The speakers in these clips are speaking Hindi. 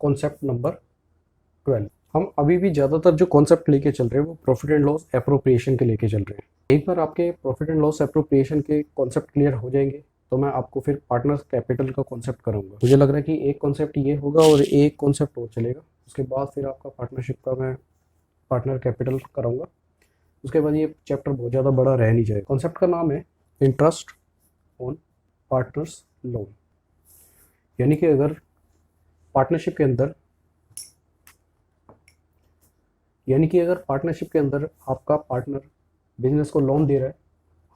Concept number 12। हम अभी भी ज़्यादातर जो कॉन्सेप्ट लेके चल रहे हैं वो प्रॉफिट एंड लॉस एप्रोप्रिएशन के लेके चल रहे हैं। एक बार आपके प्रॉफिट एंड लॉस एप्रोप्रिएशन के कॉन्सेप्ट क्लियर हो जाएंगे तो मैं आपको फिर पार्टनर्स कैपिटल का कॉन्सेप्ट कराऊंगा। मुझे लग रहा है कि एक कॉन्सेप्ट ये होगा और एक कॉन्सेप्ट और चलेगा, उसके बाद फिर आपका पार्टनरशिप का मैं पार्टनर कैपिटल कराऊंगा। उसके बाद ये चैप्टर बहुत ज़्यादा बड़ा रह नहीं जाएगा। कॉन्सेप्ट का नाम है इंटरेस्ट ऑन पार्टनर्स लोन। यानी कि अगर पार्टनरशिप के अंदर आपका पार्टनर बिजनेस को लोन दे रहा है,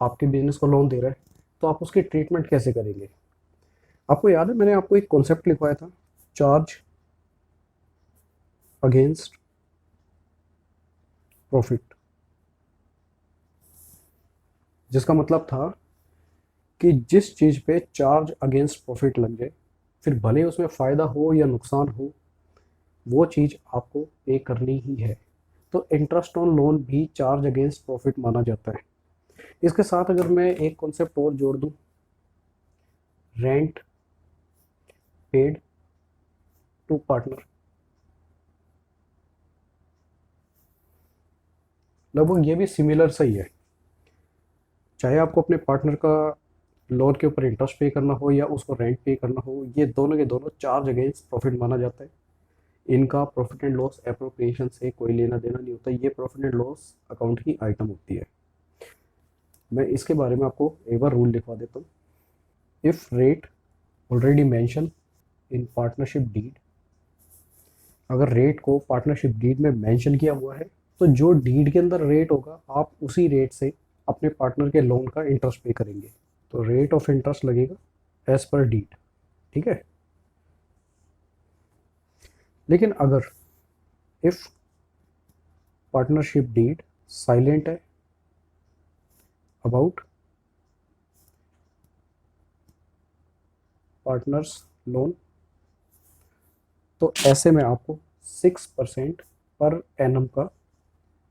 आपके बिजनेस को लोन दे रहा है, तो आप उसकी ट्रीटमेंट कैसे करेंगे। आपको याद है मैंने आपको एक कॉन्सेप्ट लिखवाया था, चार्ज अगेंस्ट प्रॉफिट, जिसका मतलब था कि जिस चीज़ पे चार्ज अगेंस्ट प्रॉफिट लग जाए, फिर भले उसमें फ़ायदा हो या नुकसान हो, वो चीज़ आपको पे करनी ही है। तो इंटरेस्ट ऑन लोन भी चार्ज अगेंस्ट प्रॉफिट माना जाता है। इसके साथ अगर मैं एक कॉन्सेप्ट और जोड़ दूं, रेंट पेड टू पार्टनर, लगभग ये भी सिमिलर सही है। चाहे आपको अपने पार्टनर का लोन के ऊपर इंटरेस्ट पे करना हो या उसको रेंट पे करना हो, ये दोनों के दोनों चार्ज अगेंस्ट प्रॉफिट माना जाता है। इनका प्रॉफिट एंड लॉस एप्रोप्रिएशन से कोई लेना देना नहीं होता, ये प्रॉफिट एंड लॉस अकाउंट की आइटम होती है। मैं इसके बारे में आपको एक बार रूल लिखवा देता हूँ। If rate already mention in partnership deed, अगर रेट को पार्टनरशिप डीड में मेंशन किया हुआ है तो जो डीड के अंदर रेट होगा आप उसी रेट से अपने पार्टनर के लोन का इंटरेस्ट पे करेंगे। तो रेट ऑफ इंटरेस्ट लगेगा एज पर डीड, ठीक है। लेकिन अगर इफ पार्टनरशिप डीड साइलेंट है अबाउट पार्टनर्स लोन, तो ऐसे में आपको 6% पर एनम का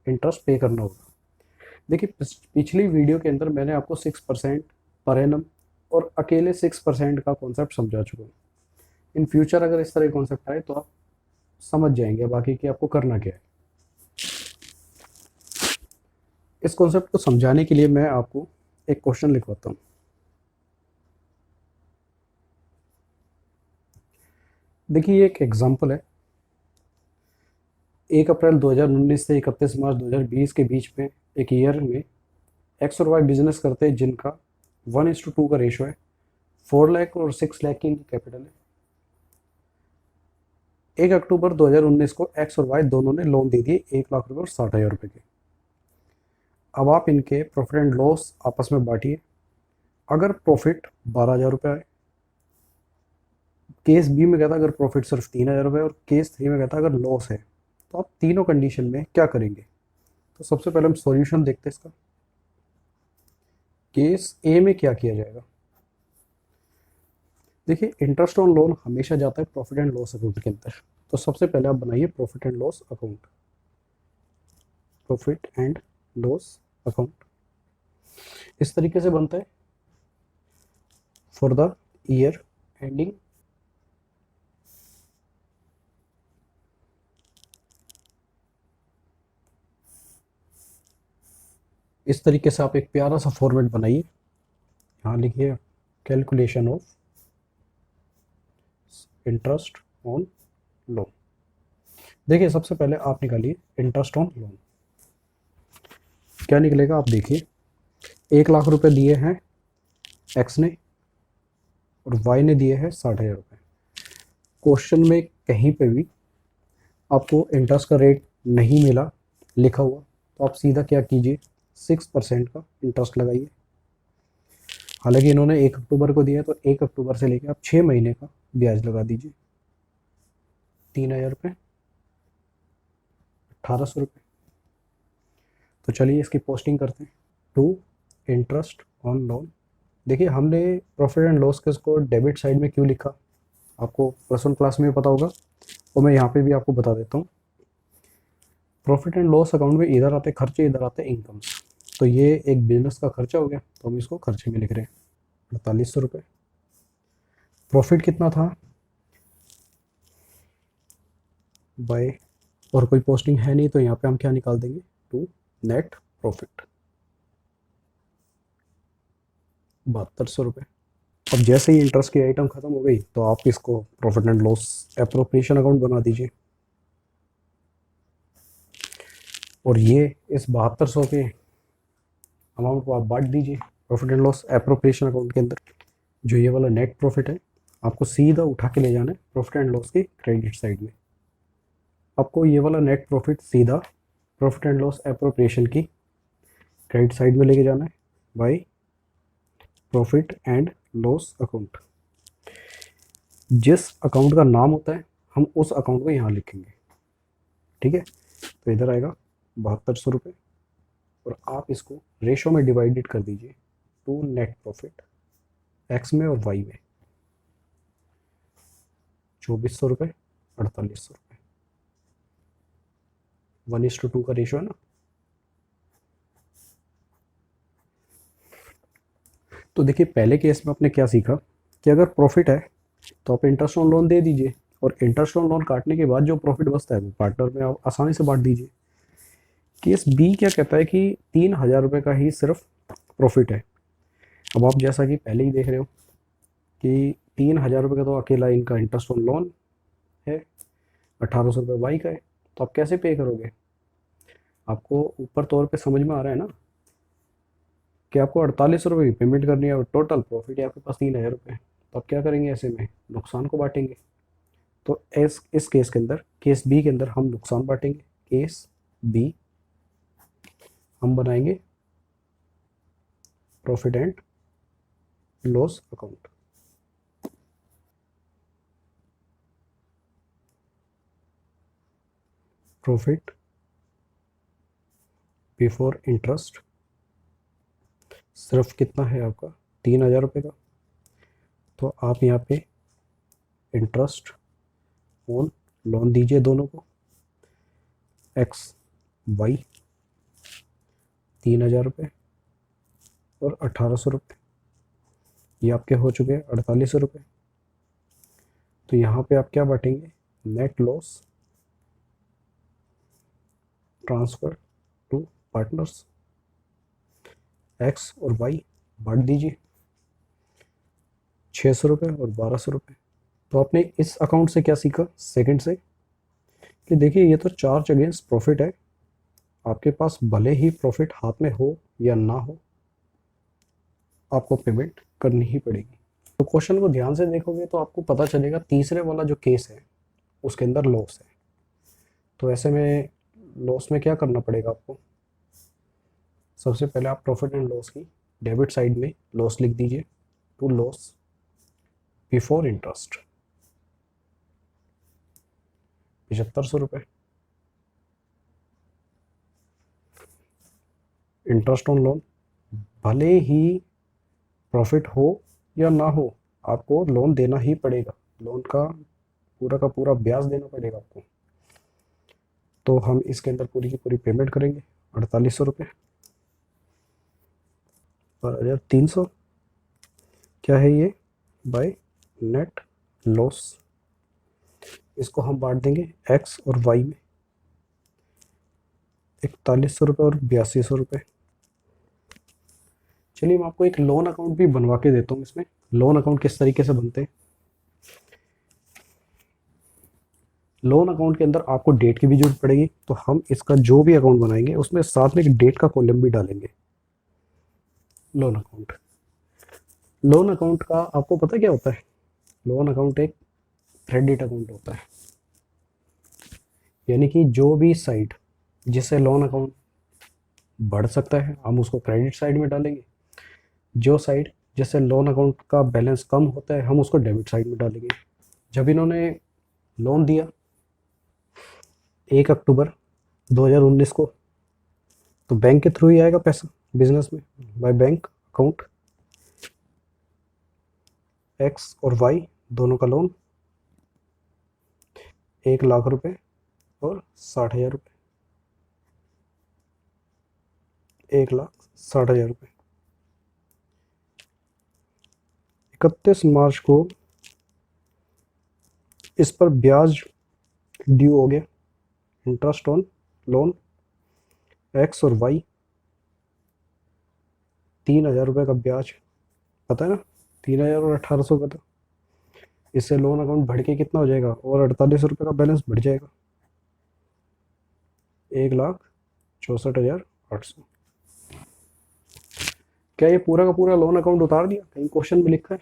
इंटरेस्ट पे करना होगा। देखिए पिछली वीडियो के अंदर मैंने आपको 6% पर एनम और अकेले 6% का कॉन्सेप्ट समझा चुका हूँ। इन फ्यूचर अगर इस तरह का कॉन्सेप्ट आए तो आप समझ जाएंगे बाकी कि आपको करना क्या है। इस कॉन्सेप्ट को समझाने के लिए मैं आपको एक क्वेश्चन लिखवाता हूँ। देखिए ये एक एग्जांपल है। 1 अप्रैल 2019 से 31 मार्च 2020 के बीच में एक ईयर में एक्स और वाई बिजनेस करते हैं जिनका 1:2 का रेशो है। 4 लाख और 6 लाख की इनकी कैपिटल है। 1 अक्टूबर 2019 को एक्स और वाई दोनों ने लोन दे दिए 1 लाख रुपए और 60,000 रुपये के। अब आप इनके प्रॉफिट एंड लॉस आपस में बांटिए। अगर प्रॉफिट 12,000 रुपये आए, केस बी में कहता अगर प्रॉफिट सिर्फ 3,000 रुपये, और केस 3 में कहता अगर लॉस है, तो आप तीनों कंडीशन में क्या करेंगे। तो सबसे पहले हम सॉल्यूशन देखते हैं इसका। केस ए में क्या किया जाएगा। देखिए इंटरेस्ट ऑन लोन हमेशा जाता है प्रॉफिट एंड लॉस अकाउंट के अंदर। तो सबसे पहले आप बनाइए profit and loss account, profit and loss account इस तरीके से बनता है फॉर द ईयर एंडिंग इस तरीके से आप एक प्यारा सा फॉर्मेट बनाइए। यहाँ लिखिए calculation of interest on loan. देखिए सबसे पहले आप निकालिए इंटरेस्ट ऑन लोन, क्या निकलेगा आप देखिए। 1 लाख रुपए दिए हैं एक्स ने और वाई ने दिए हैं 60,000 रुपये। क्वेश्चन में कहीं पे भी आपको इंटरेस्ट का रेट नहीं मिला लिखा हुआ, तो आप सीधा क्या कीजिए 6% का इंटरेस्ट लगाइए। हालांकि इन्होंने 1 अक्टूबर को दिया है तो 1 अक्टूबर से लेकर आप 6 महीने का ब्याज लगा दीजिए। 3,000 रुपये, 1,800 रुपये। तो चलिए इसकी पोस्टिंग करते हैं। To interest on loan. देखिए हमने प्रॉफिट एंड लॉस केस को डेबिट साइड में क्यों लिखा, आपको +1 क्लास में पता होगा, और मैं यहाँ पे भी आपको बता देता हूँ। प्रॉफिट एंड लॉस अकाउंट में इधर आते खर्चे, इधर आते इनकम्स। तो ये एक बिजनेस का खर्चा हो गया, तो हम इसको खर्चे में लिख रहे हैं 4,800 रुपये। प्रॉफिट कितना था बाय, और कोई पोस्टिंग है नहीं तो यहाँ पे हम क्या निकाल देंगे, टू नेट प्रॉफिट 7200 रुपये। अब जैसे ही इंटरेस्ट की आइटम ख़त्म हो गई तो आप इसको profit and loss appropriation account बना दीजिए, और ये इस 7200 के अमाउंट को आप बांट दीजिए profit and loss appropriation account के अंदर। जो ये वाला नेट प्रॉफिट है आपको सीधा उठा के ले जाना है प्रॉफिट एंड लॉस की क्रेडिट साइड में। आपको ये वाला नेट प्रॉफिट सीधा प्रॉफिट एंड लॉस एप्रोप्रिएशन की क्रेडिट साइड में लेके जाना है by profit and loss account. जिस अकाउंट का नाम होता है हम उस अकाउंट को यहाँ लिखेंगे, ठीक है। तो इधर आएगा 7200 रुपये, और आप इसको रेशो में डिवाइडेड कर दीजिए टू नेट प्रॉफिट एक्स में और वाई में। 2400 रुपये 4800 रुपये, 1:2 का रेशो है ना। तो देखिए पहले केस में आपने क्या सीखा कि अगर प्रॉफिट है तो आप इंटरेस्ट ऑन लोन दे दीजिए, और इंटरेस्ट ऑन लोन काटने के बाद जो प्रॉफिट बचता है वो पार्टनर में आप आसानी से बांट दीजिए। केस बी क्या कहता है कि 3000 रुपये का ही सिर्फ प्रॉफिट है। अब आप जैसा कि पहले ही देख रहे हो कि 3000 रुपये का तो अकेला इनका इंटरेस्ट ऑन लोन है, 1800 रुपये वाई का है। तो आप कैसे पे करोगे, आपको ऊपर तौर पे समझ में आ रहा है ना कि आपको 4800 रुपये की पेमेंट करनी है और टोटल प्रॉफिट है आपके पास 3000 रुपये। तो आप क्या करेंगे, ऐसे में नुकसान को बांटेंगे। तो इस केस के अंदर, केस बी के अंदर हम नुकसान बांटेंगे। केस बी हम बनाएंगे profit and loss account. Profit before interest सिर्फ कितना है आपका, 3000 रुपये का। तो आप यहाँ पे इंटरेस्ट ऑन लोन दीजिए दोनों को, एक्स वाई 3000 रुपये और 1800 रुपये, ये आपके हो चुके हैं 4800 रुपये। तो यहाँ पे आप क्या बांटेंगे, net loss transfer to partners, X और वाई बांट दीजिए 600 रुपये और 1200 रुपये। तो आपने इस अकाउंट से क्या सीखा, सेकंड से, कि देखिए ये तो चार्ज अगेंस्ट प्रॉफिट है, आपके पास भले ही प्रॉफिट हाथ में हो या ना हो आपको पेमेंट करनी ही पड़ेगी। तो क्वेश्चन को ध्यान से देखोगे तो आपको पता चलेगा तीसरे वाला जो केस है उसके अंदर लॉस है। तो ऐसे में लॉस में क्या करना पड़ेगा आपको, सबसे पहले आप प्रॉफिट एंड लॉस की डेबिट साइड में लॉस लिख दीजिए, टू लॉस बिफोर इंटरेस्ट 7500 रुपये, इंटरेस्ट ऑन लोन भले ही प्रॉफिट हो या ना हो आपको लोन देना ही पड़ेगा, लोन का पूरा ब्याज देना पड़ेगा आपको। तो हम इसके अंदर पूरी की पूरी पेमेंट करेंगे 4800 रुपये और 1300 क्या है ये, बाय नेट लॉस। इसको हम बांट देंगे एक्स और वाई में, 4100 रुपये और 8200 रुपये। चलिए मैं आपको एक लोन अकाउंट भी बनवा के देता हूँ। इसमें लोन अकाउंट किस तरीके से बनते हैं, लोन अकाउंट के अंदर आपको डेट की भी जरूरत पड़ेगी, तो हम इसका जो भी अकाउंट बनाएंगे उसमें साथ में एक डेट का कॉलम भी डालेंगे। लोन अकाउंट, लोन अकाउंट का आपको पता क्या होता है, लोन अकाउंट एक क्रेडिट अकाउंट होता है, यानी कि जो भी साइड जिससे लोन अकाउंट बढ़ सकता है हम उसको क्रेडिट साइड में डालेंगे, जो साइड जिससे लोन अकाउंट का बैलेंस कम होता है हम उसको डेबिट साइड में डालेंगे। जब इन्होंने लोन दिया 1 अक्टूबर 2019 को, तो बैंक के थ्रू ही आएगा पैसा बिजनेस में, बाय बैंक अकाउंट। एक्स और वाई दोनों का लोन 1,00,000 रुपये और 60,000 रुपये, 1,60,000 रुपये। 31 मार्च को इस पर ब्याज ड्यू हो गया इंटरेस्ट ऑन लोन एक्स और वाई, 3,000 रुपये का ब्याज, पता है ना, 3,000 और 1,800 का था। इससे लोन अकाउंट बढ़ के कितना हो जाएगा, और 48 रुपये का बैलेंस बढ़ जाएगा, 1,64,800। क्या ये पूरा का पूरा लोन अकाउंट उतार दिया? कहीं क्वेश्चन में लिखा है?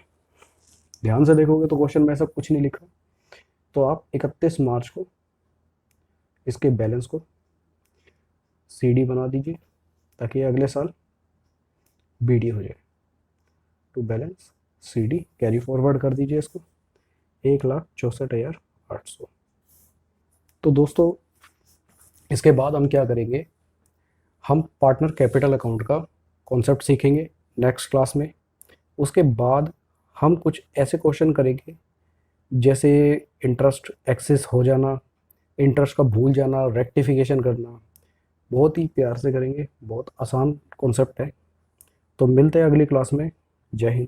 ध्यान से देखोगे तो क्वेश्चन में ऐसा कुछ नहीं लिखा। तो आप 31 मार्च को इसके बैलेंस को सीडी बना दीजिए, ताकि अगले साल बीडी हो जाए। To balance CD carry forward कर दीजिए इसको, 1,64,800। तो दोस्तों, इसके बाद हम क्या करेंगे, हम पार्टनर कैपिटल अकाउंट का कॉन्सेप्ट सीखेंगे नेक्स्ट क्लास में। उसके बाद हम कुछ ऐसे क्वेश्चन करेंगे जैसे इंटरेस्ट एक्सेस हो जाना, इंटरेस्ट का भूल जाना, रेक्टिफिकेशन करना, बहुत ही प्यार से करेंगे, बहुत आसान कॉन्सेप्ट है। तो मिलते हैं अगली क्लास में। जय हिंद।